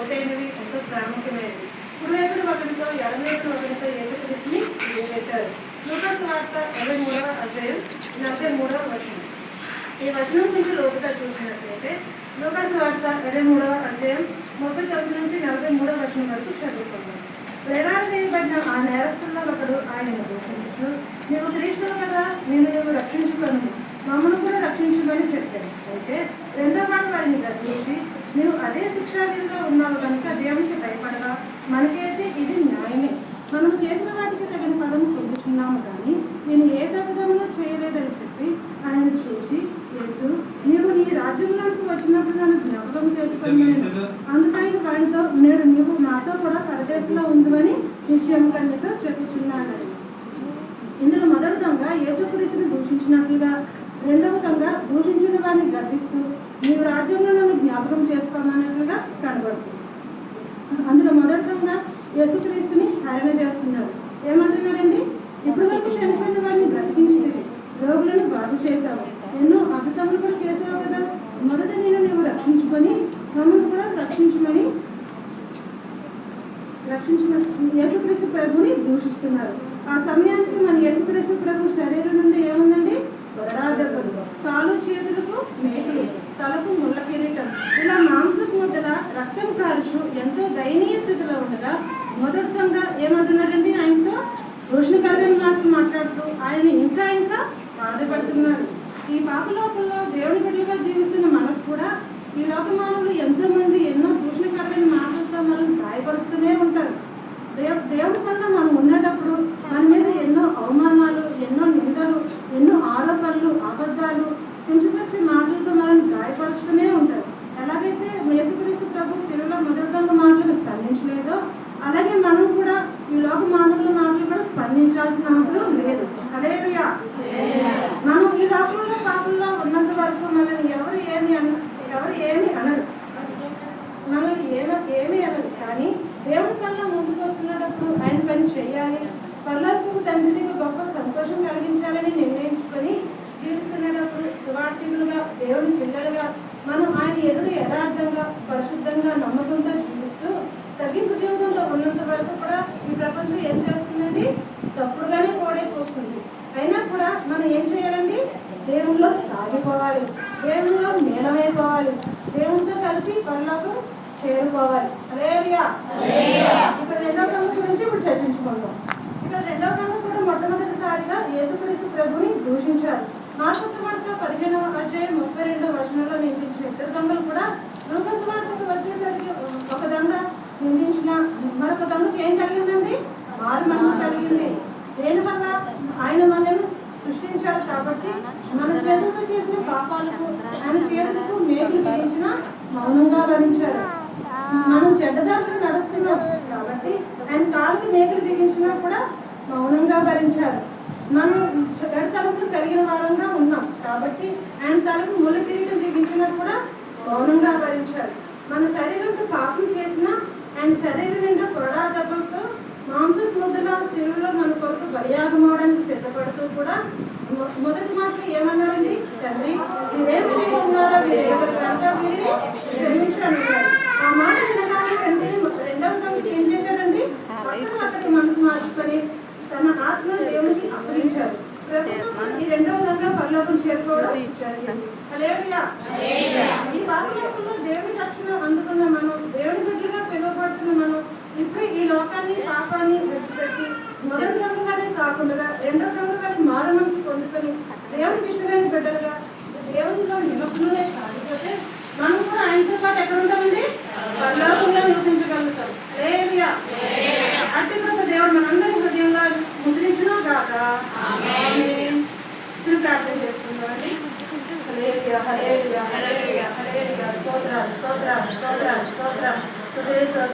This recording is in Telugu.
లోతైనవి, ఎంతో ప్రాముఖ్యమైనవి. కుడివైపున ఒకరితో ఎడమవైపున ఒకరితో యేసుక్రీస్తుని నిలబెట్టారు. లూకా సువార్త 23వ అధ్యాయం 43వ వచనం. ఈ వచనం నుంచి లోతుగా చూసినట్లయితే లూకా సువార్త 23వ అధ్యాయం 39 నుంచి 43వ వచనం వరకు చదువుకుందాం. ప్రేరణ చేయబడిన ఆ నేరస్తుల్లో ఒకడు ఆయనను దూషించు, నీవు క్రీస్తువు కదా, నీవు రక్షించుకొను, మమ్మల్ని కూడా రక్షించమని చెప్పాను. అయితే రెండో వాడు వారిని గర్వించి, నీవు అదే శిక్షావిధిలో ఉన్నావు కనుక దేవునికి భయపడగా, మనకైతే ఇది న్యాయమే, మనం చేసిన వాటికి తగిన పదం పొందుతున్నాము కానీ నేను ఏ తప్పిదములో చేయలేదని చెప్పి ఆయన చూసి, యేసు నీవు నీ రాజ్యంలోకి వచ్చినప్పుడు నన్ను జ్ఞాపకం చేసుకుని, అందుకని వాడితో నేడు నీవు నాతో కూడా పరదేశంలో ఉందని నిశ్చయం కనుక చెప్పుచున్నాను. ఇందులో మొదటి దొంగ యేసుక్రీస్తుని దూషించినట్లుగా, రెండవ దొంగ దూషించిన వారిని గర్విస్తూ నీవు రాజ్యంలో నన్ను జ్ఞాపకం చేసుకోమన్నట్లుగా కనబడుతుంది. అందులో మొదటి దొంగ యేసుక్రీస్తుని హరణ చేస్తున్నారు. ఏమంటున్నాడండి? ఇప్పటి వరకు చనిపోయిన వారిని బ్రతికించేది, రోగులను బాగు చేశావు, ఎన్నో అద్భుతములు కూడా చేసావు కదా, మొదట నీవు రక్షించుకొని మమ్మల్ని కూడా రక్షించమని యేసుక్రీస్తు ప్రభుని దూషిస్తున్నారు. ఆ సమయానికి మన యేసుక్రీస్తు ప్రభు శరీరం నుండి ఏముందండి? కొరడా దెబ్బలు, కాలు చేతులకు మేకులు, తలకు ముళ్ళ కిరీటం, ఇలా మాంసపు ముద్దల రక్తం కారుచు ఎంతో దయనీయ స్థితిలో ఉండగా మొదటి దొంగ ఏమంటున్నాడండి? ఆయనతో దూషణకరమైన మాటలు మాట్లాడుతూ ఆయన ఇంకా బాధపడుతున్నారు. ఈ పాపలోకంలో దేవుని బిడ్డలుగా జీవిస్తున్న మనకు కూడా ఈ లోక మానవులు ఎంతో మంది ఎన్నో దూషణకరమైన మాటలతో మనం గాయపడుతూనే ఉంటారు. దేవుడి వల్ల మనం ఉన్నప్పుడు మన మీద ఎన్నో అవమానాలు, ఎన్నో నిందలు, ఎన్నో ఆరోపణలు, అబద్ధాలు, కించపరిచే మాటలతో మనం గాయపరుస్తూనే ఉంటారు. ఎలాగైతే యేసుక్రీస్తు ప్రభు శిలువలో మొదటి దొంగ మాటలను స్పందించలేదో అలాగే మనం కూడా ఈ లోక మానవుల మాటలు కూడా స్పందించాల్సిన అవసరం లేదు. హల్లెలూయా. మనం ఈ లోకంలో పాపంలో ఉన్నంత వరకు మనల్ని ఎవరు ఏమి అనరు, మనల్ని ఏమీ అనరు. కానీ దేవుడి కన్నా ముందుకు వస్తున్నప్పుడు ఆయన పని చేయాలి, పర్లోకపు తండ్రికి గొప్ప సంతోషం కలిగించాలని నిర్ణయించుకొని జీవిస్తున్నప్పుడు సువార్థికులుగా, దేవుని పిల్లలుగా మనం ఆయన ఎదురు యథార్థంగా, పరిశుద్ధంగా, నమ్మకంతో జీవిస్తూ తగ్గింపు జీవితంలో ఉన్నంత వరకు కూడా ఈ ప్రపంచం ఏం చేస్తుందండి? తప్పుడుగానే ఓడైపోతుంది. అయినా కూడా మనం ఏం చేయాలండి? దేవుళ్ళలో సాగిపోవాలి, దేవుళ్ళలో మేళమైపోవాలి, దేవునితో కలిసి పరలోకం చేరుకోవాలి. హల్లెలూయా. ఇక్కడ రెండవ దొంగ గురించి ఇప్పుడు చర్చించుకుందాం. ఇక్కడ రెండవ దొంగ కూడా మొట్టమొదటిసారిగా యేసుక్రీస్తు ప్రభుని దూషించారు. మార్కు సువార్త 15వ అధ్యాయం 32వ వచనంలో నిందించిన ఇద్దరు దొంగలు కూడా లూకా సువార్తకు వచ్చేసరికి ఒక దొంగ నిందించిన మరొక దొంగకు ఏం కలిగిందండి? మారు మనసు కలిగింది. దేనివల్ల? ఆయన మనల్ని సృష్టించారు కాబట్టి మన చేతులతో చేసిన పాపాలకు ఆయన చేతులకు మేకులు బిగించిన మౌనంగా భరించారు. మనం చెడ్డదారులు నడుస్తున్నాం కాబట్టి ఆయన కాళ్ళకి మేకులు బిగించినా కూడా మౌనంగా భరించారు. మనం చెడు తలుపులు కలిగిన వారంగా ఉన్నాం కాబట్టి ఆయన తలకు ముళ్ళ కిరీటం బిగించినా కూడా మౌనంగా భరించారు. మన శరీరంతో పాపం చేసినా ఆయన శరీరం నిండా కొరడా దెబ్బలతో మాంసపు ముద్దల శిలువలో మన కొరకు బలియాగం అవడానికి సిద్ధపడుతూ కూడా మొదటి మాటలు ఏమన్నారండి? తండ్రి మీరేం చేస్తున్నారో వీరిని క్షమించండి. ఆ మాట వినగానే తండ్రి రెండవ దొంగకి ఏం చేశాడండి? అతని మనసు మార్చుకొని తన ఆత్మను దేవునికి అప్పగించారు. ప్రభుత్వం ఈ రెండవ దొంగ పరలోకం చేరుకోవడం జరిగింది. హల్లెలూయా. ఈ పాపలోకంలో దేవుని రక్షణ అందుకున్న మనం, దేవుని బిడ్డలుగా పిలువబడుతున్న మనం ఇప్పుడు ఈ లోకాన్ని, పాపాన్ని విడిచిపెట్టి మొదటి దొంగగానే కాకుండా రెండో దొంగగానే మారు మనసు పొందుకొని దేవునికి ఇష్టమైన బిడ్డలుగా దేవునిలో నిమగ్నమే కాకపోతే మనం కూడా ఆయనతో పాటు ఎక్కడ ఉంటామండి?